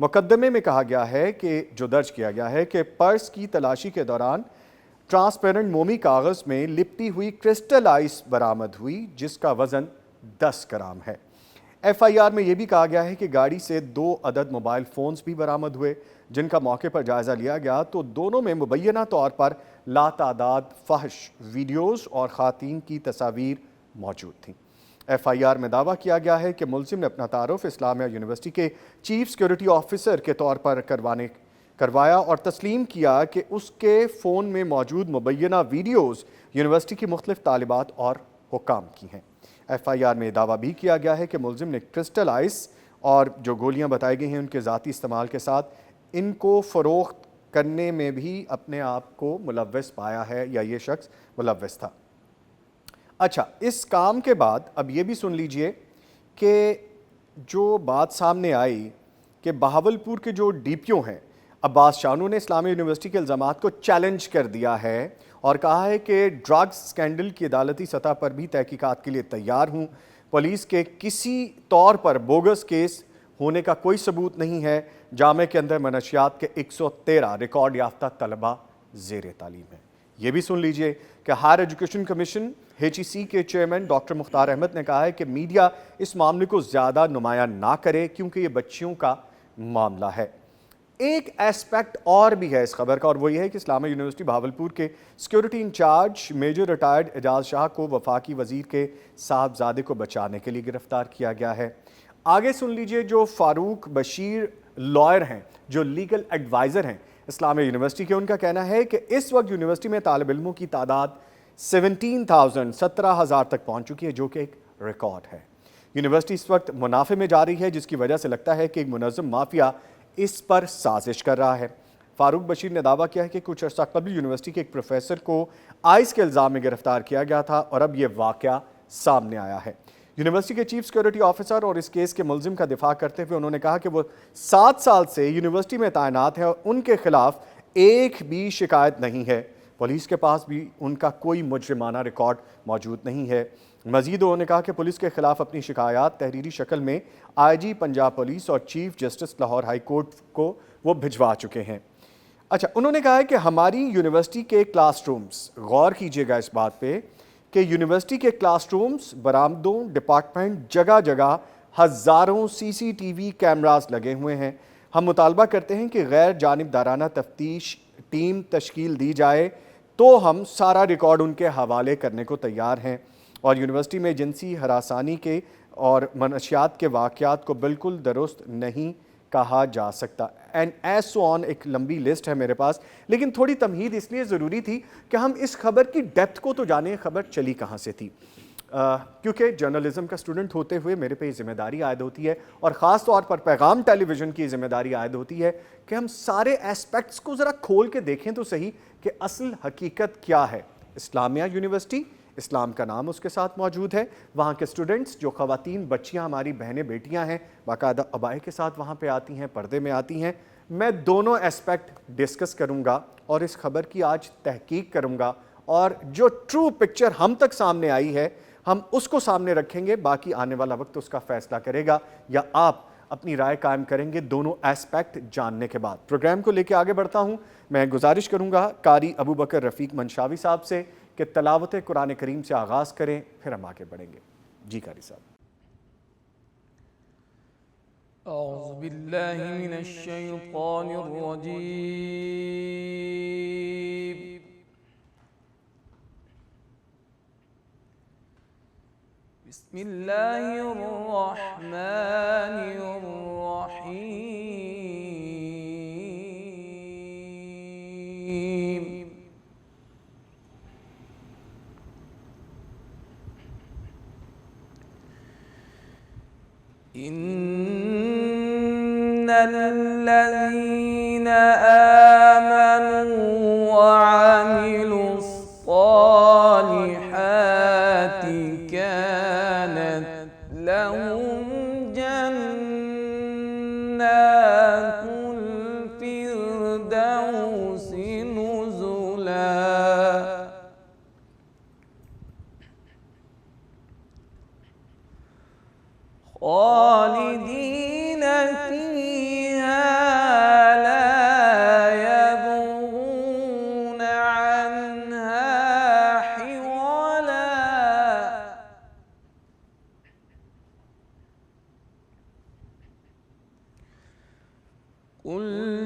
مقدمے میں کہا گیا ہے کہ جو درج کیا گیا ہے کہ پرس کی تلاشی کے دوران ٹرانسپیرنٹ مومی کاغذ میں لپٹی ہوئی کرسٹل آئس برآمد ہوئی جس کا وزن 10 گرام ہے۔ ایف آئی آر میں یہ بھی کہا گیا ہے کہ گاڑی سے 2 عدد موبائل فونز بھی برآمد ہوئے جن کا موقع پر جائزہ لیا گیا تو دونوں میں مبینہ طور پر لاتعداد فحش ویڈیوز اور خواتین کی تصاویر موجود تھیں۔ ایف آئی آر میں دعویٰ کیا گیا ہے کہ ملزم نے اپنا تعارف اسلامیہ یونیورسٹی کے چیف سیکیورٹی آفیسر کے طور پر کروایا اور تسلیم کیا کہ اس کے فون میں موجود مبینہ ویڈیوز یونیورسٹی کی مختلف طالبات اور حکام کی ہیں۔ ایف آئی آر میں یہ دعویٰ بھی کیا گیا ہے کہ ملزم نے کرسٹل آئس اور جو گولیاں بتائی گئی ہیں ان کے ذاتی استعمال کے ساتھ ان کو فروخت کرنے میں بھی اپنے آپ کو ملوث پایا ہے یا یہ شخص ملوث تھا۔ اچھا، اس کام کے بعد اب یہ بھی سن لیجئے کہ جو بات سامنے آئی کہ بہاولپور کے جو ڈی پی او ہیں عباس شانو نے اسلامیہ یونیورسٹی کے الزامات کو چیلنج کر دیا ہے اور کہا ہے کہ ڈرگز سکینڈل کی عدالتی سطح پر بھی تحقیقات کے لیے تیار ہوں۔ پولیس کے کسی طور پر بوگس کیس ہونے کا کوئی ثبوت نہیں ہے۔ جامعہ کے اندر منشیات کے 113 ریکارڈ یافتہ طلبہ زیر تعلیم ہیں۔ یہ بھی سن لیجئے کہ ہائر ایجوکیشن کمیشن HEC کے چیئرمین ڈاکٹر مختار احمد نے کہا ہے کہ میڈیا اس معاملے کو زیادہ نمایاں نہ کرے کیونکہ یہ بچیوں کا معاملہ ہے۔ ایک ایسپیکٹ اور بھی ہے اس خبر کا اور وہ یہ ہے کہ اسلامیہ یونیورسٹی بہاولپور کے سیکیورٹی انچارج میجر ریٹائرڈ اعجاز شاہ کو وفاقی وزیر کے صاحبزادے کو بچانے کے لیے گرفتار کیا گیا ہے۔ آگے سن لیجئے جو فاروق بشیر لائر ہیں، جو لیگل ایڈوائزر ہیں اسلامیہ یونیورسٹی کے، ان کا کہنا ہے کہ اس وقت یونیورسٹی میں طالب علموں کی تعداد 17,000 تک پہنچ چکی ہے جو کہ ایک ریکارڈ ہے۔ یونیورسٹی اس وقت منافع میں جا رہی ہے جس کی وجہ سے لگتا ہے کہ ایک منظم مافیا اس پر سازش کر رہا ہے۔ فاروق بشیر نے دعویٰ کیا ہے کہ کچھ عرصہ قبل یونیورسٹی کے ایک پروفیسر کو آئس کے الزام میں گرفتار کیا گیا تھا اور اب یہ واقعہ سامنے آیا ہے۔ یونیورسٹی کے چیف سیکیورٹی آفیسر اور اس کیس کے ملزم کا دفاع کرتے ہوئے انہوں نے کہا کہ وہ 7 سال سے یونیورسٹی میں تعینات ہے اور ان کے خلاف ایک بھی شکایت نہیں ہے۔ پولیس کے پاس بھی ان کا کوئی مجرمانہ ریکارڈ موجود نہیں ہے۔ مزید انہوں نے کہا کہ پولیس کے خلاف اپنی شکایات تحریری شکل میں آئی جی پنجاب پولیس اور chief justice Lahore high court کو وہ بھجوا چکے ہیں۔ اچھا، انہوں نے کہا ہے کہ ہماری یونیورسٹی کے کلاس رومز، غور کیجئے گا اس بات پہ کہ یونیورسٹی کے کلاس رومز، برآمدوں، ڈپارٹمنٹ، جگہ جگہ ہزاروں CCTV کیمراز لگے ہوئے ہیں۔ ہم مطالبہ کرتے ہیں کہ غیر جانبدارانہ تفتیش ٹیم تشکیل دی جائے تو ہم سارا ریکارڈ ان کے حوالے کرنے کو تیار ہیں اور یونیورسٹی میں جنسی ہراسانی کے اور منشیات کے واقعات کو بالکل درست نہیں کہا جا سکتا اینڈ ایز سو آن۔ ایک لمبی لسٹ ہے میرے پاس، لیکن تھوڑی تمہید اس لیے ضروری تھی کہ ہم اس خبر کی ڈیپتھ کو تو جانیں، خبر چلی کہاں سے تھی، کیونکہ جرنلزم کا اسٹوڈنٹ ہوتے ہوئے میرے پہ یہ ذمہ داری عائد ہوتی ہے اور خاص طور پر پیغام ٹیلی ویژن کی ذمہ داری عائد ہوتی ہے کہ ہم سارے ایسپیکٹس کو ذرا کھول کے دیکھیں تو صحیح کہ اصل حقیقت کیا ہے۔ اسلامیہ یونیورسٹی، اسلام کا نام اس کے ساتھ موجود ہے، وہاں کے اسٹوڈنٹس جو خواتین بچیاں ہماری بہنیں بیٹیاں ہیں باقاعدہ عبائے کے ساتھ وہاں پہ آتی ہیں، پردے میں آتی ہیں۔ میں دونوں ایسپیکٹ ڈسکس کروں گا اور اس خبر کی آج تحقیق کروں گا اور جو ٹرو پکچر ہم تک سامنے آئی ہے ہم اس کو سامنے رکھیں گے، باقی آنے والا وقت اس کا فیصلہ کرے گا یا آپ اپنی رائے قائم کریں گے دونوں ایسپیکٹ جاننے کے بعد۔ پروگرام کو لے کے آگے بڑھتا ہوں، میں گزارش کروں گا قاری ابو بکر رفیق منشاوی صاحب سے کہ تلاوت قرآن کریم سے آغاز کریں، پھر ہم آگے بڑھیں گے۔ جی قاری صاحب۔ اعوذ باللہ من الشیطان الرجیم، بسم اللہ الرحمن الرحیم۔ ان الذین آمنوا وعملوا الصالحات كانت لهم جنات الفردوس نزلا خالدین فیہا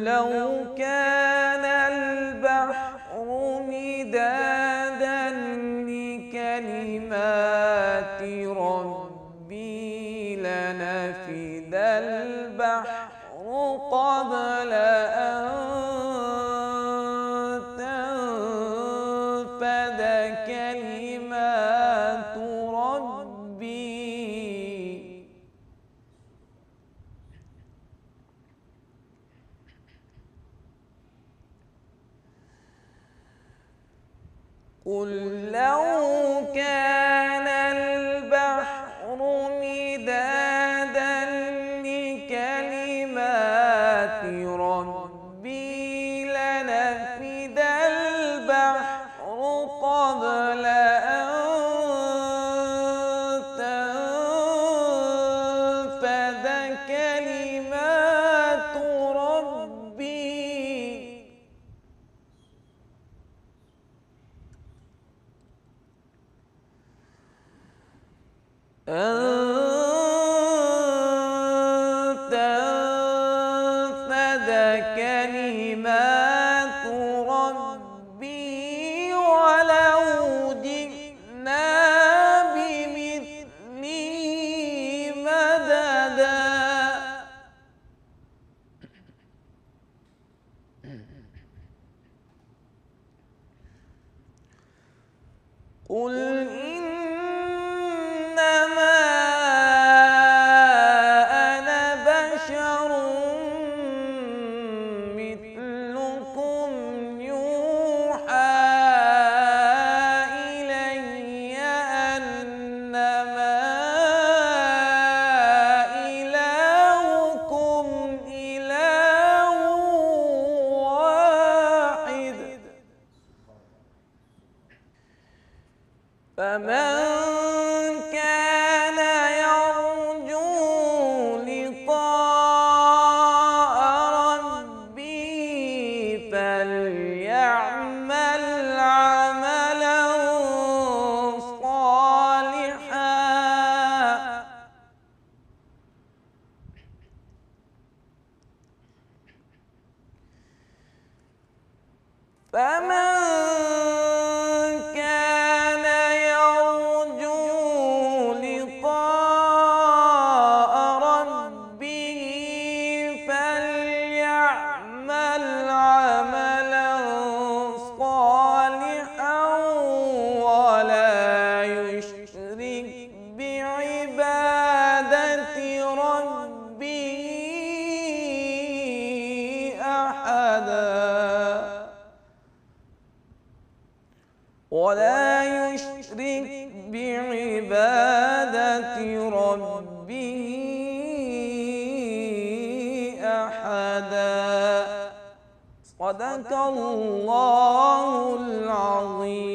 لو كان البحر مدادا لكلمات ربي لنفد البحر قبل أن تنفد كلمات ربي. قل لو كان البحر مدادا لكلمات ربي لنفد البحر قبل أن تنفد كلمات ربي. أن تنفد كلمات ربي ولو جئنا بمثله مددا. قل إنما أنا بشر مثلكم يوحى إلي أنما إلهكم إله واحد. فمن كان يرجو لقاء ربه فليعمل عملا صالحا. فمن كان يرجو لقاء ربه فليعمل عملا صالحا ولا يشرك بعبادة ربه أحدا. ولا يشرك بعبادة ربه أحدا. صدق الله العظيم.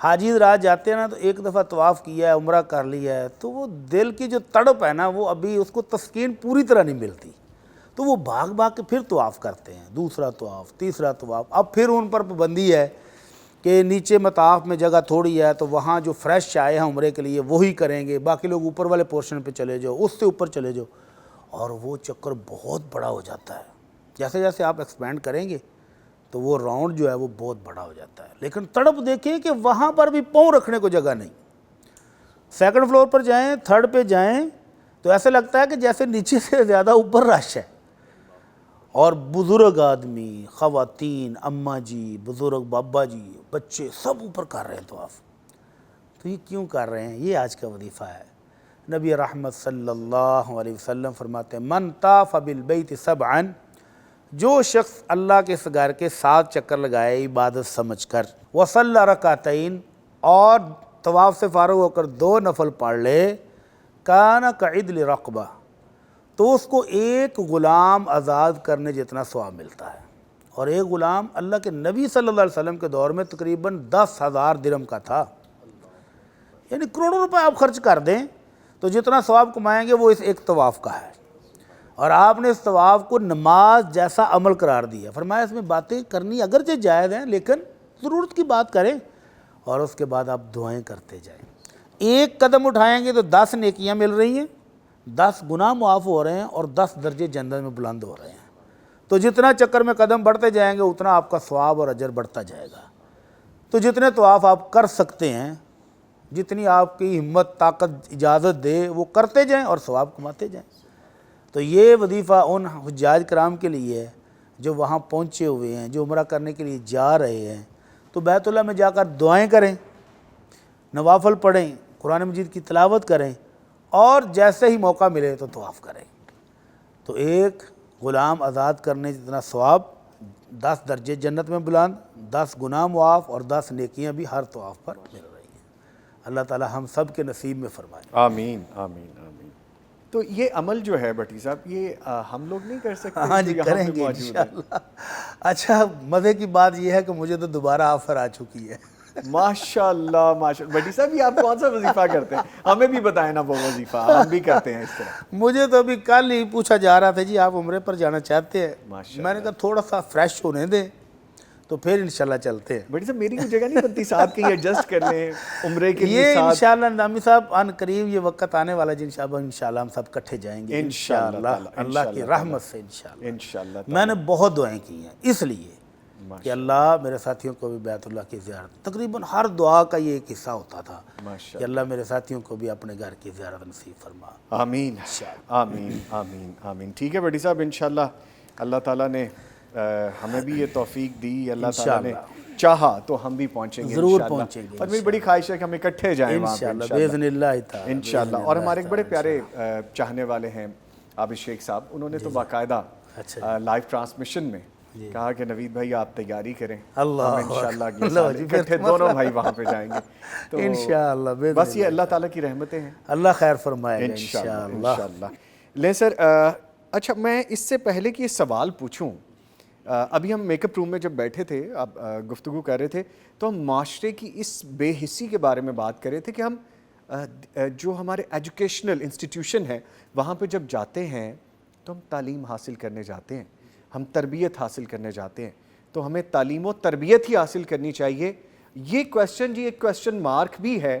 حاجی حضرات جاتے ہیں نا تو ایک دفعہ طواف کیا ہے، عمرہ کر لیا ہے، تو وہ دل کی جو تڑپ ہے نا وہ ابھی اس کو تسکین پوری طرح نہیں ملتی، تو وہ بھاگ بھاگ کے پھر طواف کرتے ہیں، دوسرا طواف، تیسرا طواف۔ اب پھر ان پر پابندی ہے کہ نیچے مطاف میں جگہ تھوڑی ہے تو وہاں جو فریش آئے ہیں عمرے کے لیے وہی کریں گے، باقی لوگ اوپر والے پورشن پہ چلے جاؤ، اس سے اوپر چلے جاؤ، اور وہ چکر بہت بڑا ہو جاتا ہے۔ جیسے جیسے آپ ایکسپینڈ کریں گے تو وہ راؤنڈ جو ہے وہ بہت بڑا ہو جاتا ہے، لیکن تڑپ دیکھیں کہ وہاں پر بھی پاؤں رکھنے کو جگہ نہیں۔ سیکنڈ فلور پر جائیں، تھرڈ پہ جائیں تو ایسے لگتا ہے کہ جیسے نیچے سے زیادہ اوپر رش ہے، اور بزرگ آدمی، خواتین، اماں جی، بزرگ بابا جی، بچے سب اوپر کر رہے ہیں طواف۔ تو یہ کیوں کر رہے ہیں؟ یہ آج کا وظیفہ ہے۔ نبی رحمت صلی اللہ علیہ وسلم فرماتے ہیں من طاف بالبیت سبعا، جو شخص اللہ کے اس گھر کے 7 چکر لگائے عبادت سمجھ کر، وصلی رکعتین، اور طواف سے فارغ ہو کر 2 نفل پڑھ لے، کان کعدل رقبہ، تو اس کو ایک غلام آزاد کرنے جتنا ثواب ملتا ہے۔ اور ایک غلام اللہ کے نبی صلی اللہ علیہ وسلم کے دور میں تقریباً 10,000 درہم کا تھا، یعنی کروڑوں روپے آپ خرچ کر دیں تو جتنا ثواب کمائیں گے وہ اس ایک طواف کا ہے۔ اور آپ نے اس طواف کو نماز جیسا عمل قرار دیا، فرمایا اس میں باتیں کرنی اگرچہ جائز ہیں لیکن ضرورت کی بات کریں، اور اس کے بعد آپ دعائیں کرتے جائیں۔ ایک قدم اٹھائیں گے تو 10 نیکیاں مل رہی ہیں، 10 گناہ معاف ہو رہے ہیں، اور 10 درجے جنت میں بلند ہو رہے ہیں۔ تو جتنا چکر میں قدم بڑھتے جائیں گے اتنا آپ کا ثواب اور اجر بڑھتا جائے گا۔ تو جتنے طواف آپ کر سکتے ہیں، جتنی آپ کی ہمت طاقت اجازت دے وہ کرتے جائیں اور ثواب کماتے جائیں۔ تو یہ وظیفہ ان حجاج کرام کے لیے ہے جو وہاں پہنچے ہوئے ہیں، جو عمرہ کرنے کے لیے جا رہے ہیں، تو بیت اللہ میں جا کر دعائیں کریں، نوافل پڑھیں، قرآن مجید کی تلاوت کریں، اور جیسے ہی موقع ملے تو طواف کریں۔ تو ایک غلام آزاد کرنے جتنا ثواب، 10 درجے جنت میں بلند، 10 گناہ معاف، اور 10 نیکیاں بھی ہر طواف پر مل رہی ہیں۔ اللہ تعالی ہم سب کے نصیب میں فرمائے۔ آمین آمین آمین۔ تو یہ عمل جو ہے بٹی صاحب، یہ ہم لوگ نہیں کر سکتے؟ ہاں جی، کریں گے انشاءاللہ۔ اچھا، مزے کی بات یہ ہے کہ مجھے تو دوبارہ آفر آ چکی ہے۔ ماشاءاللہ ماشاءاللہ۔ بٹی صاحب یہ آپ کون سا وظیفہ کرتے ہیں؟ ہمیں بھی بتائیں نا وہ وظیفہ، ہم بھی کرتے ہیں اس طرح۔ مجھے تو ابھی کل ہی پوچھا جا رہا تھا جی آپ عمرے پر جانا چاہتے ہیں؟ ماشاءاللہ۔ میں نے کہا تھوڑا سا فریش ہونے دیں تو پھر انشاءاللہ چلتے ہیں۔ بٹی صاحب میری کوئی جگہ نہیں بنتی ساتھ کہیں ایڈجسٹ کر لیں عمرے کے لیے یہ ساتھ؟ انشاءاللہ نظامی صاحب ان قریب یہ وقت آنے والا جی، انشاءاللہ ہم سب کٹھے جائیں گے انشاءاللہ، اللہ کی رحمت سے انشاءاللہ۔ انشاءاللہ میں نے بہت دعائیں کی ہیں اس لیے کہ اللہ میرے ساتھیوں کو بھی بیت اللہ کی زیارت، تقریباً ہر دعا کا یہ ایک حصہ ہوتا تھا کہ اللہ میرے ساتھیوں کو بھی اپنے گھر کی زیارت نصیب فرما۔ آمین آمین آمین آمین۔ ٹھیک ہے بٹی صاحب، انشاءاللہ اللہ تعالیٰ نے ہمیں بھی یہ توفیق دی، اللہ تعالیٰ نے چاہا تو ہم بھی پہنچیں گے ضرور انشاءاللہ۔ پہنچیں گے اور میری بڑی خواہش ہے کہ ہم اکٹھے جائیں وہاں پہ انشاءاللہ باذن اللہ تعالی انشاءاللہ۔ اور ہمارے ایک بڑے پیارے چاہنے والے ہیں عابد شیخ صاحب، انہوں نے تو باقاعدہ لائیو ٹرانسمیشن میں کہا کہ نوید بھائی آپ تیاری کریں، ہم انشاءاللہ اگلے سال اکٹھے دونوں بھائی وہاں پہ جائیں گے۔ تو انشاءاللہ بس یہ اللہ تعالیٰ کی رحمتیں ہیں، اللہ خیر فرمائے انشاءاللہ انشاءاللہ۔ لیں سر، اچھا میں اس سے پہلے کہ یہ سوال پوچھوں، ابھی ہم میک اپ روم میں جب بیٹھے تھے، آپ گفتگو کر رہے تھے، تو ہم معاشرے کی اس بے حسی کے بارے میں بات کر رہے تھے کہ ہم جو ہمارے ایجوکیشنل انسٹیٹیوشن ہیں وہاں پہ جب جاتے ہیں تو ہم تعلیم حاصل کرنے جاتے ہیں، ہم تربیت حاصل کرنے جاتے ہیں، تو ہمیں تعلیم و تربیت ہی حاصل کرنی چاہیے۔ یہ کویسچن جی ایک کویسچن مارک بھی ہے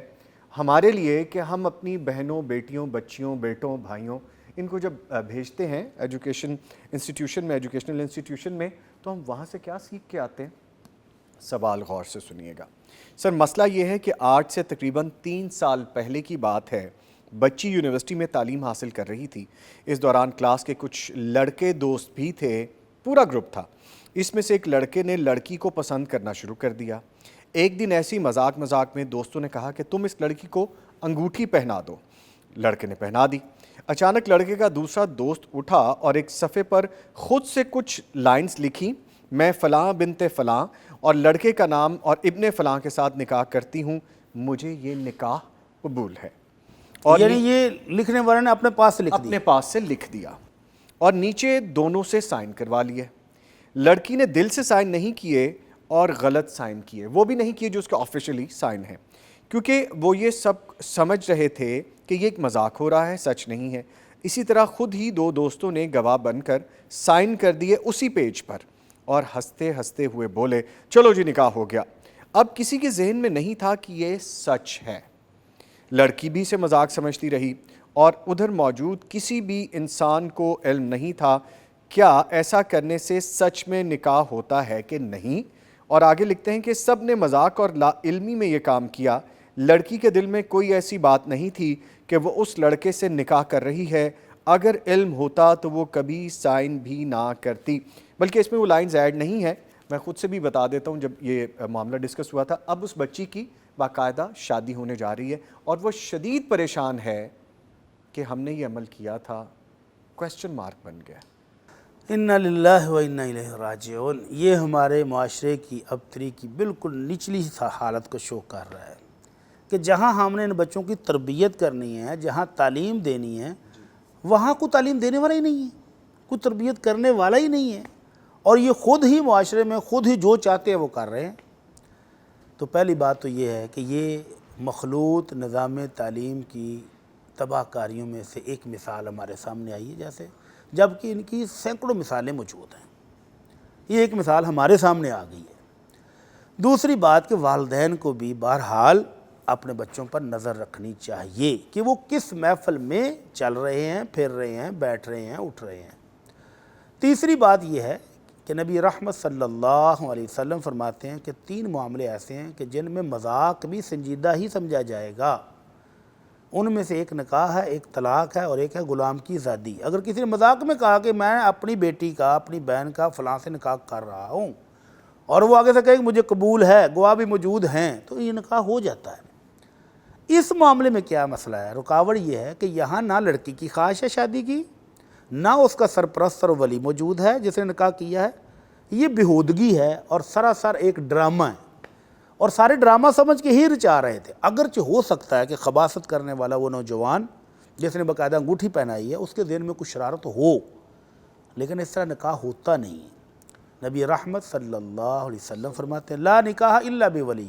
ہمارے لیے کہ ہم اپنی بہنوں، بیٹیوں، بچیوں، بیٹوں، بھائیوں، ان کو جب بھیجتے ہیں ایجوکیشن انسٹیٹیوشن میں، ایجوکیشنل انسٹیٹیوشن میں، تو ہم وہاں سے کیا سیکھ کے آتے ہیں؟ سوال غور سے سنیے گا سر۔ مسئلہ یہ ہے کہ آج سے تقریباً 3 سال پہلے کی بات ہے، بچی یونیورسٹی میں تعلیم حاصل کر رہی تھی۔ اس دوران کلاس کے کچھ لڑکے دوست بھی تھے، پورا گروپ تھا۔ اس میں سے ایک لڑکے نے لڑکی کو پسند کرنا شروع کر دیا۔ ایک دن ایسی مذاق میں دوستوں نے کہا کہ تم اس لڑکی کو انگوٹھی پہنا دو۔ لڑکے نے پہنا دی۔ اچانک لڑکے کا دوسرا دوست اٹھا اور ایک صفحے پر خود سے کچھ لائنز لکھی، میں فلاں بنت فلاں اور لڑکے کا نام اور ابن فلاں کے ساتھ نکاح کرتی ہوں، مجھے یہ نکاح قبول ہے۔ اور یعنی یہ لکھنے والے نے اپنے پاس سے لکھ اپنے پاس سے لکھ دیا اور نیچے دونوں سے سائن کروا لیے۔ لڑکی نے دل سے سائن نہیں کیے اور غلط سائن کیے، وہ بھی نہیں کیے جو اس کا آفیشلی سائن ہے، کیونکہ وہ یہ سب سمجھ رہے تھے کہ یہ ایک مذاق ہو رہا ہے، سچ نہیں ہے۔ اسی طرح خود ہی دو دوستوں نے گواہ بن کر سائن کر دیے اسی پیج پر اور ہنستے ہنستے ہوئے بولے چلو جی نکاح ہو گیا۔ اب کسی کے ذہن میں نہیں تھا کہ یہ سچ ہے۔ لڑکی بھی اسے مذاق سمجھتی رہی اور ادھر موجود کسی بھی انسان کو علم نہیں تھا کیا ایسا کرنے سے سچ میں نکاح ہوتا ہے کہ نہیں۔ اور آگے لکھتے ہیں کہ سب نے مذاق اور لا علمی میں یہ کام کیا۔ لڑکی کے دل میں کوئی ایسی بات نہیں تھی کہ وہ اس لڑکے سے نکاح کر رہی ہے، اگر علم ہوتا تو وہ کبھی سائن بھی نہ کرتی۔ بلکہ اس میں وہ لائنز ایڈ نہیں ہے، میں خود سے بھی بتا دیتا ہوں، جب یہ معاملہ ڈسکس ہوا تھا، اب اس بچی کی باقاعدہ شادی ہونے جا رہی ہے اور وہ شدید پریشان ہے کہ ہم نے یہ عمل کیا تھا، کویسچن مارک بن گیا۔ انا للہ و انا الیہ راجعون، یہ ہمارے معاشرے کی ابتری کی بالکل نچلی حالت کو شو کر رہا ہے کہ جہاں ہم نے ان بچوں کی تربیت کرنی ہے، جہاں تعلیم دینی ہے، وہاں کوئی تعلیم دینے والا ہی نہیں ہے، کوئی تربیت کرنے والا ہی نہیں ہے، اور یہ خود ہی معاشرے میں خود ہی جو چاہتے ہیں وہ کر رہے ہیں۔ تو پہلی بات تو یہ ہے کہ یہ مخلوط نظام تعلیم کی تباہ کاریوں میں سے ایک مثال ہمارے سامنے آئی ہے، جیسے جبکہ ان کی سینکڑوں مثالیں موجود ہیں، یہ ایک مثال ہمارے سامنے آ گئی ہے۔ دوسری بات کہ والدین کو بھی بہرحال اپنے بچوں پر نظر رکھنی چاہیے کہ وہ کس محفل میں چل رہے ہیں، پھر رہے ہیں، بیٹھ رہے ہیں، اٹھ رہے ہیں۔ تیسری بات یہ ہے کہ نبی رحمت صلی اللہ علیہ وسلم فرماتے ہیں کہ 3 معاملے ایسے ہیں کہ جن میں مذاق بھی سنجیدہ ہی سمجھا جائے گا۔ ان میں سے ایک نکاح ہے، ایک طلاق ہے اور ایک ہے غلام کی آزادی۔ اگر کسی نے مذاق میں کہا کہ میں اپنی بیٹی کا، اپنی بہن کا فلاں سے نکاح کر رہا ہوں، اور وہ آگے سے کہے کہ مجھے قبول ہے، گواہ بھی موجود ہیں، تو یہ نکاح ہو جاتا ہے۔ اس معاملے میں کیا مسئلہ ہے؟ رکاوٹ یہ ہے کہ یہاں نہ لڑکی کی خواہش ہے شادی کی، نہ اس کا سرپرست اور ولی موجود ہے جس نے نکاح کیا ہے۔ یہ بےہودگی ہے اور سراسر ایک ڈرامہ ہے، اور سارے ڈرامہ سمجھ کے ہی رچا رہے تھے۔ اگرچہ ہو سکتا ہے کہ خباثت کرنے والا وہ نوجوان جس نے باقاعدہ انگوٹھی پہنائی ہے اس کے ذہن میں کچھ شرارت ہو، لیکن اس طرح نکاح ہوتا نہیں۔ نبی رحمت صلی اللہ علیہ وسلم فرماتے ہیں لا نکاح الا بولی،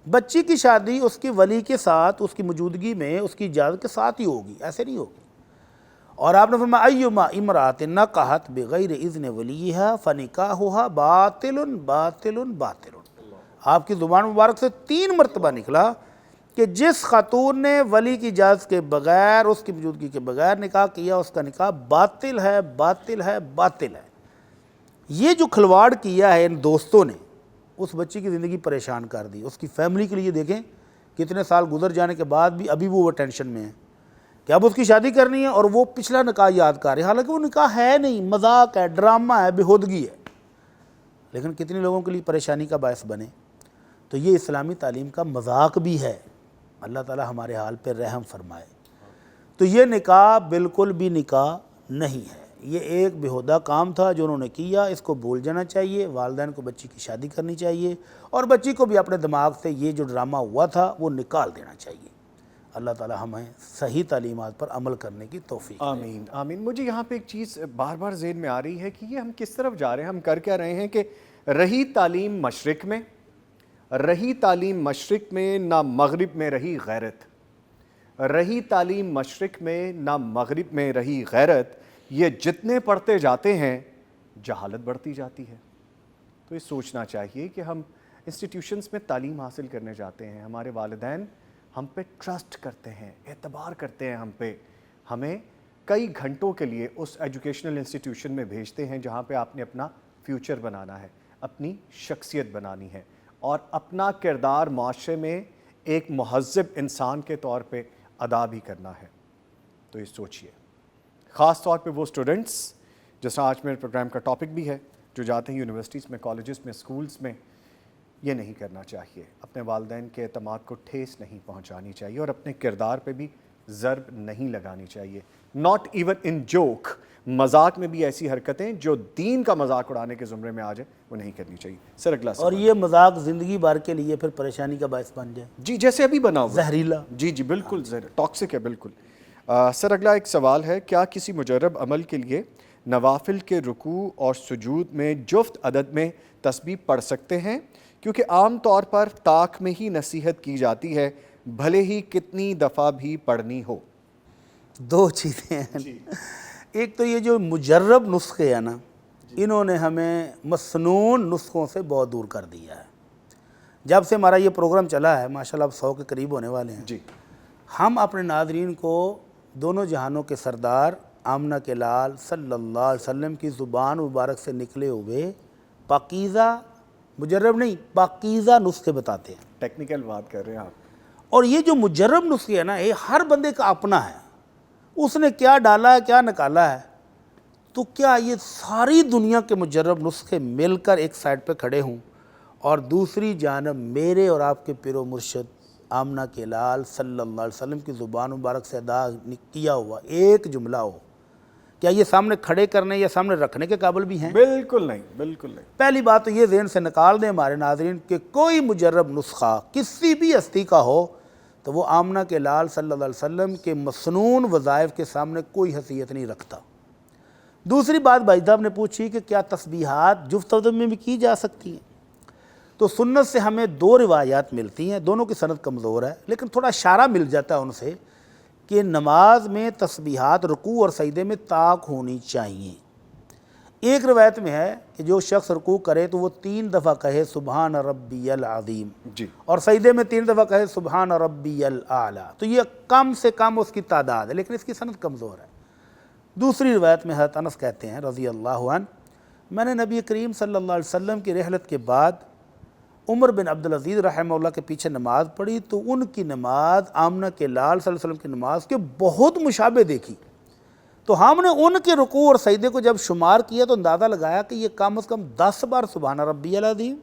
بچی کی شادی اس کی ولی کے ساتھ، اس کی موجودگی میں، اس کی اجازت کے ساتھ ہی ہوگی، ایسے نہیں ہوگی۔ اور آپ نے فرمایا ایما امرأۃ نکحت بغیر اذن ولیہا فنکاحھا باطل باطل باطل۔ آپ کی زبان مبارک سے 3 مرتبہ نکلا کہ جس خاتون نے ولی کی اجازت کے بغیر، اس کی موجودگی کے بغیر نکاح کیا، اس کا نکاح باطل ہے، باطل ہے، باطل ہے۔ یہ جو کھلواڑ کیا ہے ان دوستوں نے، اس بچی کی زندگی پریشان کر دی۔ اس کی فیملی کے لیے دیکھیں کتنے سال گزر جانے کے بعد بھی ابھی وہ ٹینشن میں ہے کہ اب اس کی شادی کرنی ہے، اور وہ پچھلا نکاح یاد کر رہے ہیں، حالانکہ وہ نکاح ہے نہیں، مذاق ہے، ڈرامہ ہے، بےہودگی ہے، لیکن کتنے لوگوں کے لیے پریشانی کا باعث بنے۔ تو یہ اسلامی تعلیم کا مذاق بھی ہے۔ اللہ تعالی ہمارے حال پہ رحم فرمائے۔ تو یہ نکاح بالکل بھی نکاح نہیں ہے، یہ ایک بےہودہ کام تھا جو انہوں نے کیا، اس کو بھول جانا چاہیے۔ والدین کو بچی کی شادی کرنی چاہیے، اور بچی کو بھی اپنے دماغ سے یہ جو ڈرامہ ہوا تھا وہ نکال دینا چاہیے۔ اللہ تعالی ہمیں صحیح تعلیمات پر عمل کرنے کی توفیق دے۔ آمین آمین۔ مجھے یہاں پہ ایک چیز بار بار ذہن میں آ رہی ہے کہ یہ ہم کس طرف جا رہے ہیں، ہم کر کیا رہے ہیں کہ رہی تعلیم مشرق میں، رہی تعلیم مشرق میں، نہ مغرب میں رہی غیرت، رہی تعلیم مشرق میں نہ مغرب میں رہی غیرت۔ یہ جتنے پڑھتے جاتے ہیں جہالت بڑھتی جاتی ہے۔ تو یہ سوچنا چاہیے کہ ہم انسٹیٹیوشنز میں تعلیم حاصل کرنے جاتے ہیں، ہمارے والدین ہم پہ ٹرسٹ کرتے ہیں، اعتبار کرتے ہیں ہم پہ، ہمیں کئی گھنٹوں کے لیے اس ایجوکیشنل انسٹیٹیوشن میں بھیجتے ہیں جہاں پہ آپ نے اپنا فیوچر بنانا ہے، اپنی شخصیت بنانی ہے، اور اپنا کردار معاشرے میں ایک مہذب انسان کے طور پہ ادا بھی کرنا ہے۔ تو یہ سوچئے، خاص طور پہ وہ اسٹوڈنٹس، جیسا آج میرے پروگرام کا ٹاپک بھی ہے، جو جاتے ہیں یونیورسٹیز میں، کالجز میں، سکولز میں، یہ نہیں کرنا چاہیے۔ اپنے والدین کے اعتماد کو ٹھیس نہیں پہنچانی چاہیے، اور اپنے کردار پہ بھی ضرب نہیں لگانی چاہیے۔ ناٹ ایون ان جوک، مذاق میں بھی ایسی حرکتیں جو دین کا مذاق اڑانے کے زمرے میں آ جائے وہ نہیں کرنی چاہیے۔ سر اگلا اور یہ مذاق زندگی بھر کے لیے پھر پریشانی کا باعث بن جائے، جی جیسے ابھی بنا ہوا، زہریلا۔ جی جی بالکل ٹاکسک ہے بالکل۔ سر اگلا ایک سوال ہے، کیا کسی مجرب عمل کے لیے نوافل کے رکوع اور سجود میں جفت عدد میں تسبیح پڑھ سکتے ہیں؟ کیونکہ عام طور پر طاق میں ہی نصیحت کی جاتی ہے، بھلے ہی کتنی دفعہ بھی پڑھنی ہو۔ دو چیزیں ہیں، ایک تو یہ جو مجرب نسخے ہیں نا، انہوں نے ہمیں مسنون نسخوں سے بہت دور کر دیا ہے۔ جب سے ہمارا یہ پروگرام چلا ہے ماشاءاللہ اب 100 کے قریب ہونے والے ہیں، ہم اپنے ناظرین کو دونوں جہانوں کے سردار آمنہ کے لال صلی اللہ علیہ وسلم کی زبان مبارک سے نکلے ہوئے پاکیزہ، مجرب نہیں پاکیزہ نسخے بتاتے ہیں۔ ٹیکنیکل بات کر رہے ہیں آپ۔ اور یہ جو مجرب نسخے ہیں نا، یہ ہر بندے کا اپنا ہے، اس نے کیا ڈالا ہے کیا نکالا ہے۔ تو کیا یہ ساری دنیا کے مجرب نسخے مل کر ایک سائڈ پہ کھڑے ہوں اور دوسری جانب میرے اور آپ کے پیر و مرشد آمنہ کے لال صلی اللہ علیہ وسلم کی زبان مبارک سے ادا کیا ہوا ایک جملہ ہو؟ کیا یہ سامنے کھڑے کرنے یا سامنے رکھنے کے قابل بھی ہیں؟ بالکل نہیں، بالکل نہیں۔ پہلی بات تو یہ ذہن سے نکال دیں ہمارے ناظرین کہ کوئی مجرب نسخہ کسی بھی ہستی کا ہو تو وہ آمنہ کے لال صلی اللہ علیہ وسلم کے مسنون وظائف کے سامنے کوئی حیثیت نہیں رکھتا۔ دوسری بات بھائی صاحب نے پوچھی کہ کیا تسبیحات جفت عدد میں بھی کی جا سکتی ہیں؟ تو سنت سے ہمیں دو روایات ملتی ہیں، دونوں کی سند کمزور ہے، لیکن تھوڑا اشارہ مل جاتا ہے ان سے کہ نماز میں تسبیحات رکوع اور سجدے میں طاق ہونی چاہیے۔ ایک روایت میں ہے کہ جو شخص رکوع کرے تو وہ 3 دفعہ کہے سبحان ربی العظیم، اور سجدے میں 3 دفعہ کہے سبحان ربی الاعلیٰ۔ تو یہ کم سے کم اس کی تعداد ہے، لیکن اس کی سند کمزور ہے۔ دوسری روایت میں حضرت انس کہتے ہیں رضی اللہ عنہ، میں نے نبی کریم صلی اللہ علیہ وسلم کی رحلت کے بعد عمر بن عبدالعزیز رحمہ اللہ کے پیچھے نماز پڑھی تو ان کی نماز آمنہ کے لال صلی اللہ علیہ وسلم کی نماز کے بہت مشابہ دیکھی۔ تو ہم نے ان کے رکوع اور سجدے کو جب شمار کیا تو اندازہ لگایا کہ یہ کم از کم 10 بار سبحان ربی العظیم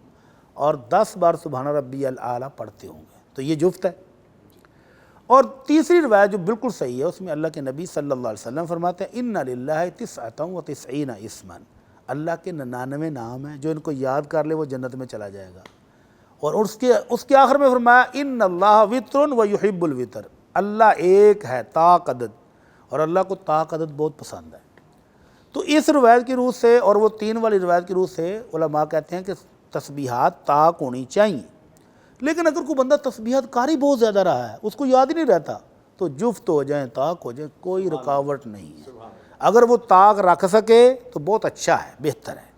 اور 10 بار سبحان ربی الاعلیٰ پڑھتے ہوں گے، تو یہ جفت ہے۔ اور تیسری روایت جو بالکل صحیح ہے، اس میں اللہ کے نبی صلی اللہ علیہ وسلم فرماتے ہیں ان للہ 99 اسما، اللہ کے 99 نام ہیں، جو ان کو یاد کر لے وہ جنت میں چلا جائے گا۔ اور اس کے آخر میں فرمایا ان اللہ وتر و یحب الوتر، اللہ ایک ہے طاق عدد، اور اللہ کو طاق عدد بہت پسند ہے۔ تو اس روایت کی روح سے اور وہ 3 والی روایت کی روح سے علماء کہتے ہیں کہ تسبیحات طاق ہونی چاہیے، لیکن اگر کوئی بندہ تسبیحات کاری بہت زیادہ رہا ہے، اس کو یاد ہی نہیں رہتا، تو جفت ہو جائیں طاق ہو جائیں، کوئی رکاوٹ نہیں ہے۔ اگر وہ طاق رکھ سکے تو بہت اچھا ہے، بہتر ہے،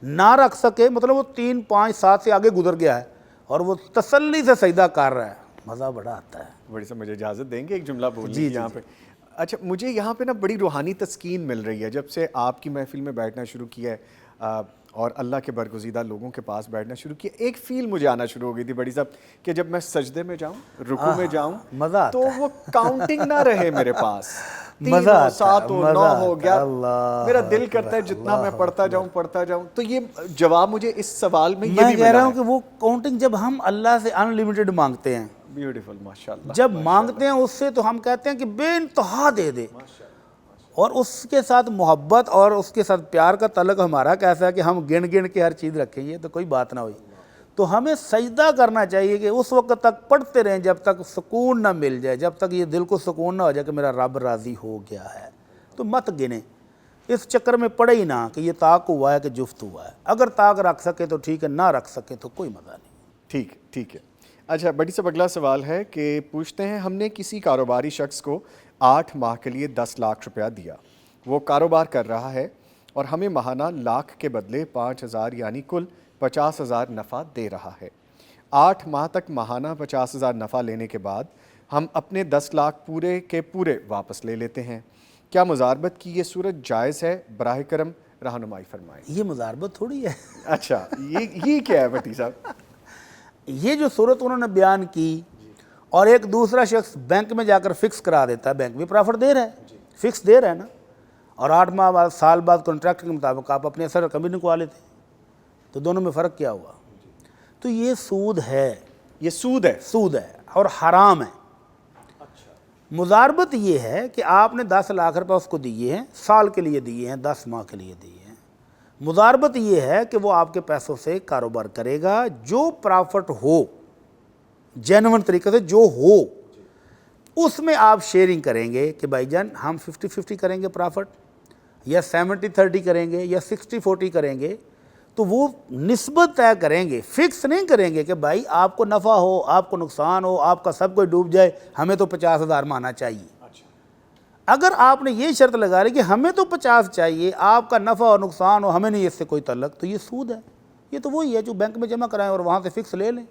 نہ رکھ سکے مطلب وہ 3 5 7 سے آگے گزر گیا ہے اور وہ تسلی سے سجدہ کر رہا ہے، مزہ بڑا آتا ہے۔ بڑی صاحب مجھے اجازت دیں گے ایک جملہ بولنے کی یہاں پہ؟ اچھا، مجھے یہاں پہ نا بڑی روحانی تسکین مل رہی ہے جب سے آپ کی محفل میں بیٹھنا شروع کیا ہے اور اللہ کے برگزیدہ لوگوں کے پاس بیٹھنا شروع کیا، ایک فیل مجھے آنا شروع ہو گئی تھی بڑی صاحب کہ جب میں سجدے میں جاؤں، رکوع میں جاؤں، مزہ آتا تو وہ کاؤنٹنگ نہ رہے میرے پاس، 3 ہو 7 ہو 9 ہو گیا، اللہ میرا دل کرتا ہے جتنا میں پڑھتا جاؤں۔ تو یہ جواب مجھے اس سوال میں یہ میں بھی کہہ رہا ملا ہوں ہے۔ کہ وہ کاؤنٹنگ جب ہم اللہ سے ان لمیٹڈ مانگتے ہیں، بیوٹیفل، ماشاءاللہ، جب مانگتے ہیں اس سے تو ہم کہتے ہیں کہ بے انتہا دے دے، اور اس کے ساتھ محبت اور اس کے ساتھ پیار کا تعلق ہمارا کیسا ہے کہ ہم گن گن کے ہر چیز رکھیں، یہ تو کوئی بات نہ ہوئی۔ تو ہمیں سجدہ کرنا چاہیے کہ اس وقت تک پڑھتے رہیں جب تک سکون نہ مل جائے، جب تک یہ دل کو سکون نہ ہو جائے کہ میرا رب راضی ہو گیا ہے۔ تو مت گنیں، اس چکر میں پڑے ہی نہ کہ یہ طاق ہوا ہے کہ جفت ہوا ہے۔ اگر طاق رکھ سکے تو ٹھیک ہے، نہ رکھ سکے تو کوئی مزہ نہیں۔ ٹھیک ہے۔ اچھا بڑی صاحب، اگلا سوال ہے کہ پوچھتے ہیں ہم نے کسی کاروباری شخص کو 8 ماہ کے لیے 10 لاکھ روپیہ دیا، وہ کاروبار کر رہا ہے اور ہمیں ماہانہ لاکھ کے بدلے 5,000 یعنی کل 50,000 نفع دے رہا ہے۔ 8 ماہ تک ماہانہ 50,000 نفع لینے کے بعد ہم اپنے 10 لاکھ پورے کے پورے واپس لے لیتے ہیں، کیا مزاربت کی یہ صورت جائز ہے؟ براہ کرم رہنمائی فرمائیں۔ یہ مزاربت تھوڑی ہے۔ اچھا، یہ کیا ہے بھٹی صاحب؟ یہ جو صورت انہوں نے بیان کی، اور ایک دوسرا شخص بینک میں جا کر فکس کرا دیتا ہے، بینک بھی پرافٹ دے رہا ہے، فکس دے رہا ہے نا، اور 8 ماہ بعد سال بعد کانٹریکٹ کے مطابق آپ اپنے اثر رقم بھی نکوا لیتے، تو دونوں میں فرق کیا ہوا؟ تو یہ سود ہے، یہ سود ہے اور حرام ہے۔ مزاربت یہ ہے کہ آپ نے 10 لاکھ روپے اس کو دیے ہیں، سال کے لیے دیے ہیں، 10 ماہ کے لیے دیے ہیں۔ مزاربت یہ ہے کہ وہ آپ کے پیسوں سے کاروبار کرے گا، جو پرافٹ ہو، جینون طریقے سے جو ہو، اس میں آپ شیئرنگ کریں گے کہ بھائی جان ہم 50-50 کریں گے پرافٹ، یا 70-30 کریں گے یا 60-40 کریں گے، تو وہ نسبت طے کریں گے، فکس نہیں کریں گے کہ بھائی آپ کو نفع ہو، آپ کو نقصان ہو، آپ کا سب کوئی ڈوب جائے، ہمیں تو 50,000 مانا چاہیے۔ اگر آپ نے یہ شرط لگا لی کہ ہمیں تو 50 چاہیے، آپ کا نفع اور نقصان ہو، ہمیں نہیں اس سے کوئی تعلق، تو یہ سود ہے۔ یہ تو وہی ہے جو بینک میں جمع کرائیں اور وہاں سے فکس لے لیں۔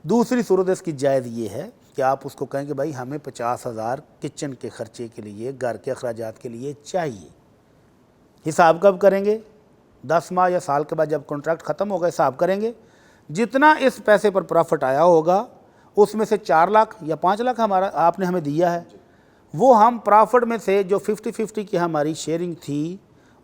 دوسری صورت اس کی جائز یہ ہے کہ آپ اس کو کہیں کہ بھائی ہمیں 50,000 کچن کے خرچے کے لیے، گھر کے اخراجات کے لیے چاہیے۔ حساب کب کریں گے؟ 10 ماہ یا سال کے بعد جب کانٹریکٹ ختم ہوگا حساب کریں گے، جتنا اس پیسے پر پرافٹ آیا ہوگا اس میں سے 4 لاکھ یا 5 لاکھ آپ نے ہمیں دیا ہے، وہ ہم پرافٹ میں سے جو 50-50 کی ہماری شیئرنگ تھی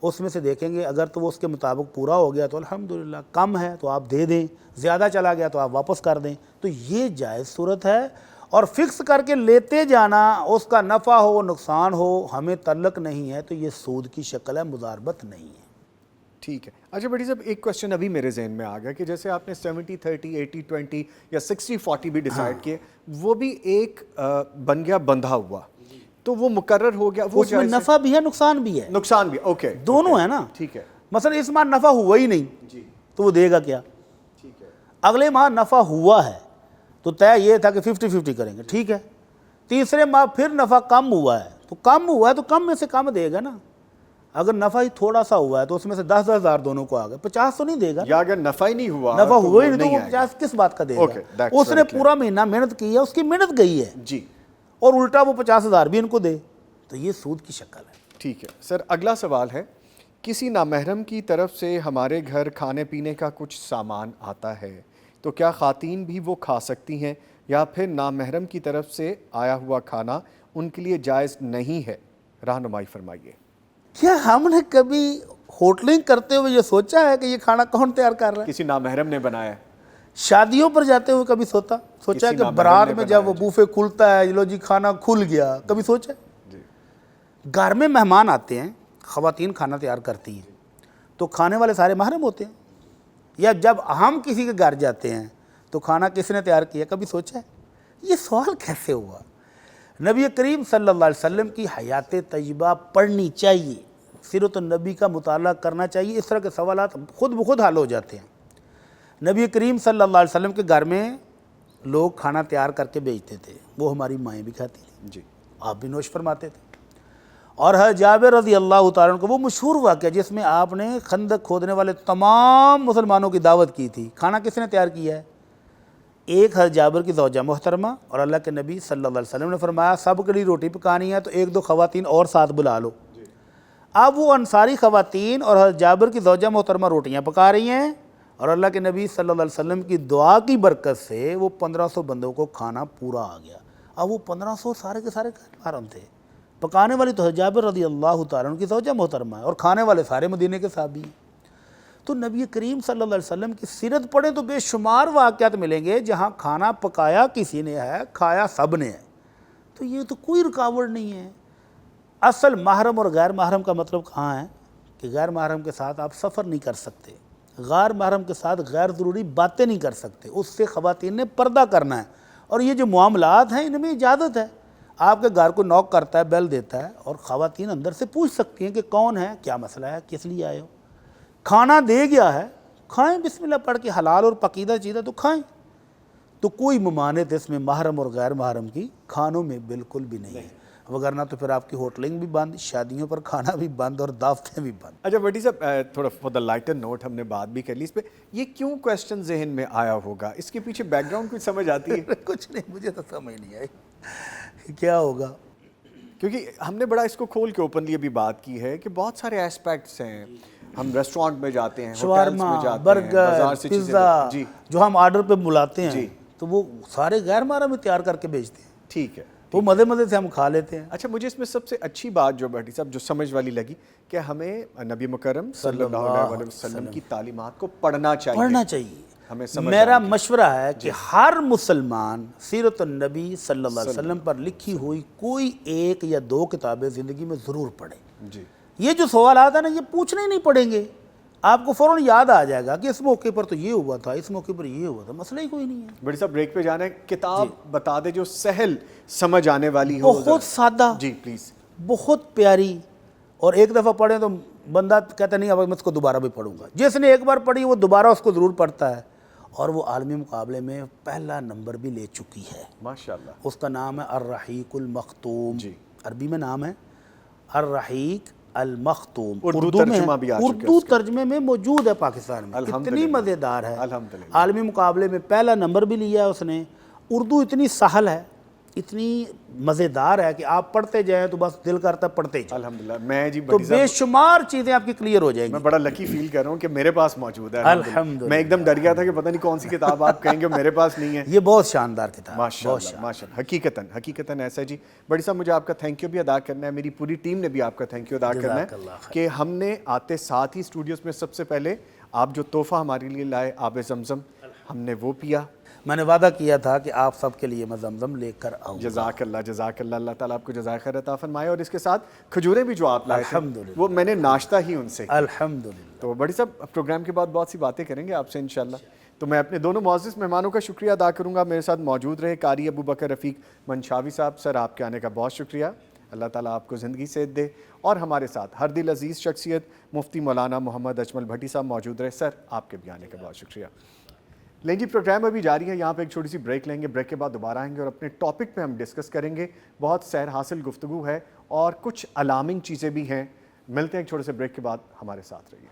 اس میں سے دیکھیں گے، اگر تو وہ اس کے مطابق پورا ہو گیا تو الحمدللہ، کم ہے تو آپ دے دیں، زیادہ چلا گیا تو آپ واپس کر دیں۔ تو یہ جائز صورت ہے، اور فکس کر کے لیتے جانا، اس کا نفع ہو نقصان ہو ہمیں تعلق نہیں ہے، تو یہ سود کی شکل ہے، مضاربت نہیں ہے۔ ٹھیک ہے۔ اچھا بھٹی صاحب، ایک کوشچن ابھی میرے ذہن میں آ گیا کہ جیسے آپ نے 70-30 80-20 یا 60-40 بھی ڈیسائیڈ کیے، وہ بھی ایک بن گیا بندھا ہوا، تو وہ مقرر ہو گیا، وہ اس میں نفع بھی ہے نقصان بھی ہے، نقصان بھی، اوکے، دونوں ہے نا۔ ٹھیک ہے مثلا اس ماہ نفع ہوا ہی نہیں تو وہ دے گا کیا؟ ٹھیک ہے، اگلے ماہ نفع ہوا ہے تو طے یہ تھا کہ 50-50 کریں گے، ٹھیک ہے۔ تیسرے ماہ پھر نفع کم ہوا ہے تو کم میں سے کم دے گا نا۔ اگر نفع ہی تھوڑا سا ہوا ہے تو اس میں سے 10,000 دونوں کو آ گئے، 50 تو نہیں دے گا۔ یا اگر نفع ہی نہیں ہوا، نفع ہوا ہی نہیں تو وہ 50 کس بات کا دے گا؟ اس نے پورا مہینہ محنت کی ہے، اس کی محنت گئی ہے، جی، اور الٹا وہ 50,000 بھی ان کو دے، تو یہ سود کی شکل ہے۔ ٹھیک ہے سر۔ اگلا سوال ہے، کسی نامحرم کی طرف سے ہمارے گھر کھانے پینے کا کچھ سامان آتا ہے تو کیا خواتین بھی وہ کھا سکتی ہیں، یا پھر نامحرم کی طرف سے آیا ہوا کھانا ان کے لیے جائز نہیں ہے؟ رہنمائی فرمائیے۔ کیا ہم نے کبھی ہوٹلنگ کرتے ہوئے یہ سوچا ہے کہ یہ کھانا کون تیار کر رہا ہے؟ کسی نامحرم نے بنایا ہے؟ شادیوں پر جاتے ہوئے کبھی سوچا ہے کہ برات میں جب وہ بوفے کھلتا ہے، لو جی کھانا کھل گیا، کبھی سوچا؟ گھر میں مہمان آتے ہیں، خواتین کھانا تیار کرتی ہیں تو کھانے والے سارے محرم ہوتے ہیں، یا جب ہم کسی کے گھر جاتے ہیں تو کھانا کس نے تیار کیا، کبھی سوچا ہے؟ یہ سوال کیسے ہوا؟ نبی کریم صلی اللہ علیہ وسلم کی حیات طیبہ پڑھنی چاہیے، سیرت النبی کا مطالعہ کرنا چاہیے، اس طرح کے سوالات خود بخود حل ہو جاتے ہیں۔ نبی کریم صلی اللہ علیہ وسلم کے گھر میں لوگ کھانا تیار کر کے بیچتے تھے، وہ ہماری مائیں بھی کھاتی تھیں، جی، آپ بھی نوش فرماتے تھے۔ اور حضرت جابر رضی اللہ تعالیٰ عنہ کو وہ مشہور واقعہ جس میں آپ نے خندق کھودنے والے تمام مسلمانوں کی دعوت کی تھی، کھانا کس نے تیار کیا ہے؟ ایک حضرت جابر کی زوجہ محترمہ، اور اللہ کے نبی صلی اللہ علیہ وسلم نے فرمایا سب کے لیے روٹی پکانی ہے تو 1-2 خواتین اور ساتھ بلا لو۔ اب وہ انصاری خواتین اور حضرت جابر کی زوجہ محترمہ روٹیاں پکا رہی ہیں، اور اللہ کے نبی صلی اللہ علیہ وسلم کی دعا کی برکت سے وہ 1500 بندوں کو کھانا پورا آ گیا۔ اب وہ 1500 سارے کے سارے محرم تھے، پکانے والی تو حضرت جابر رضی اللہ تعالیٰ عنہ کی زوجہ محترمہ ہے، اور کھانے والے سارے مدینے کے صحابی ہیں۔ تو نبی کریم صلی اللہ علیہ وسلم کی سیرت پڑھیں تو بے شمار واقعات ملیں گے جہاں کھانا پکایا کسی نے ہے، کھایا سب نے ہے، تو یہ تو کوئی رکاوٹ نہیں ہے۔ اصل محرم اور غیر محرم کا مطلب کہاں ہے کہ غیر محرم کے ساتھ آپ سفر نہیں کر سکتے، غیر محرم کے ساتھ غیر ضروری باتیں نہیں کر سکتے، اس سے خواتین نے پردہ کرنا ہے، اور یہ جو معاملات ہیں ان میں اجازت ہے۔ آپ کے گھر کو نوک کرتا ہے، بیل دیتا ہے، اور خواتین اندر سے پوچھ سکتی ہیں کہ کون ہے، کیا مسئلہ ہے، کس لیے آئے ہو۔ کھانا دے گیا ہے، کھائیں، بسم اللہ پڑھ کے، حلال اور پکیدہ چیزیں تو کھائیں۔ تو کوئی ممانعت اس میں محرم اور غیر محرم کی کھانوں میں بالکل بھی نہیں ہے، وگرنہ تو پھر آپ کی ہوٹلنگ بھی بند، شادیوں پر کھانا بھی بند، اور دعوتیں بھی بند۔ اچھا بھٹی صاحب، تھوڑا فور دا لائٹر نوٹ ہم نے بات بھی کر لی اس پہ، یہ کیوں کویسچن ذہن میں آیا ہوگا؟ اس کے پیچھے بیک گراؤنڈ کچھ سمجھ آتی ہے؟ کچھ نہیں، مجھے تو سمجھ نہیں آئی کیا ہوگا، کیونکہ ہم نے بڑا اس کو کھول کے اوپنلی ابھی بات کی ہے کہ بہت سارے ایسپیکٹس ہیں، ہم ریسٹورانٹ میں جاتے ہیں، ہوٹلز میں جاتے ہیں، برگر، بازار سے چیزیں، پیزا، جی جو ہم آرڈر پہ بلاتے ہیں جی، تو وہ سارے غیر محرم میں تیار کر کے بیچتے ہیں، ٹھیک ہے، وہ مزے مزے سے ہم کھا لیتے ہیں۔ اچھا مجھے اس میں سب سے اچھی بات جو بھٹی صاحب جو سمجھ والی لگی کہ ہمیں نبی مکرم صلی اللہ علیہ وسلم کی تعلیمات کو پڑھنا چاہیے، ہمیں سمجھ میرا مشورہ ہے کہ ہر مسلمان سیرت النبی صلی اللہ علیہ وسلم پر لکھی ہوئی کوئی 1 یا 2 کتابیں زندگی میں ضرور پڑھے۔ جی، یہ جو سوالات ہیں نا، یہ پوچھنے ہی نہیں پڑیں گے، آپ کو فوراً یاد آ جائے گا کہ اس موقع پر تو یہ ہوا تھا، اس موقع پر یہ ہوا تھا، مسئلہ ہی کوئی نہیں ہے۔ بھٹی صاحب بریک پہ جانا ہے، کتاب بتا دے جو سہل سمجھ آنے والی ہو، بہت سادہ، جی پلیز، بہت پیاری اور ایک دفعہ پڑھیں تو بندہ کہتا نہیں اب میں اس کو دوبارہ بھی پڑھوں گا. جس نے ایک بار پڑھی وہ دوبارہ اس کو ضرور پڑھتا ہے, اور وہ عالمی مقابلے میں پہلا نمبر بھی لے چکی ہے. ماشاءاللہ. اس کا نام ہے الرحیق المختوم. جی. عربی میں نام ہے الرحیق المختوم. اردو میں ترجمہ بھی آ چکا ہے اردو اس کا. ترجمے میں موجود ہے پاکستان میں. کتنی مزیدار ہے. الحمدللہ. عالمی مقابلے میں پہلا نمبر بھی لیا ہے اس نے. اردو اتنی سہل ہے, اتنی مزیدار ہے کہ آپ پڑھتے جائیں تو بس دل کرتا ہے پڑھتے جائیں. الحمدللہ. میں جی تو بھٹی بے صاحب شمار چیزیں آپ کی کلیئر ہو جائیں میں گی. بڑا لکی فیل کر رہا ہوں کہ میرے پاس موجود ہے. الحمدللہ. میں ایک دم ڈر گیا تھا کہ پتہ نہیں کون سی کتاب آپ کہیں گے میرے پاس نہیں ہے. یہ بہت شاندار کتاب. ماشاءاللہ ماشاءاللہ. حقیقتاً ایسا ہے جی. بڑی صاحب مجھے آپ کا تھینک یو بھی ادا کرنا ہے, میری پوری ٹیم نے بھی آپ کا تھینک یو ادا کرنا ہے کہ ہم نے آتے ساتھ ہی اسٹوڈیوز میں سب سے پہلے آپ جو تحفہ ہمارے لیے لائے آب زمزم, ہم نے وہ پیا. میں نے وعدہ کیا تھا کہ آپ سب کے لیے میں زمزم لے کر آؤں. جزاک اللہ. اللہ تعالیٰ آپ کو جزائے خیر عطا فرمائے. اور اس کے ساتھ کھجوریں بھی جو آپ لائے تھے الحمدللہ. وہ میں نے ناشتہ ہی ان سے. الحمدللہ. تو بڑی صاحب پروگرام کے بعد بہت سی باتیں کریں گے آپ سے انشاءاللہ. تو میں اپنے دونوں معزز مہمانوں کا شکریہ ادا کروں گا. میرے ساتھ موجود رہے قاری ابو بکر رفیق منشاوی صاحب. سر آپ کے آنے کا بہت شکریہ. اللہ تعالیٰ آپ کو زندگی صحت دے. اور ہمارے ساتھ ہر دل عزیز شخصیت مفتی مولانا محمد اجمل بھٹی صاحب موجود رہے. سر آپ کے بھی آنے کا بہت شکریہ. لیں جی پروگرام ابھی جاری ہے, یہاں پہ ایک چھوٹی سی بریک لیں گے. بریک کے بعد دوبارہ آئیں گے اور اپنے ٹاپک پہ ہم ڈسکس کریں گے. بہت سیر حاصل گفتگو ہے اور کچھ الارمنگ چیزیں بھی ہیں. ملتے ہیں ایک چھوٹے سے بریک کے بعد, ہمارے ساتھ رہیے.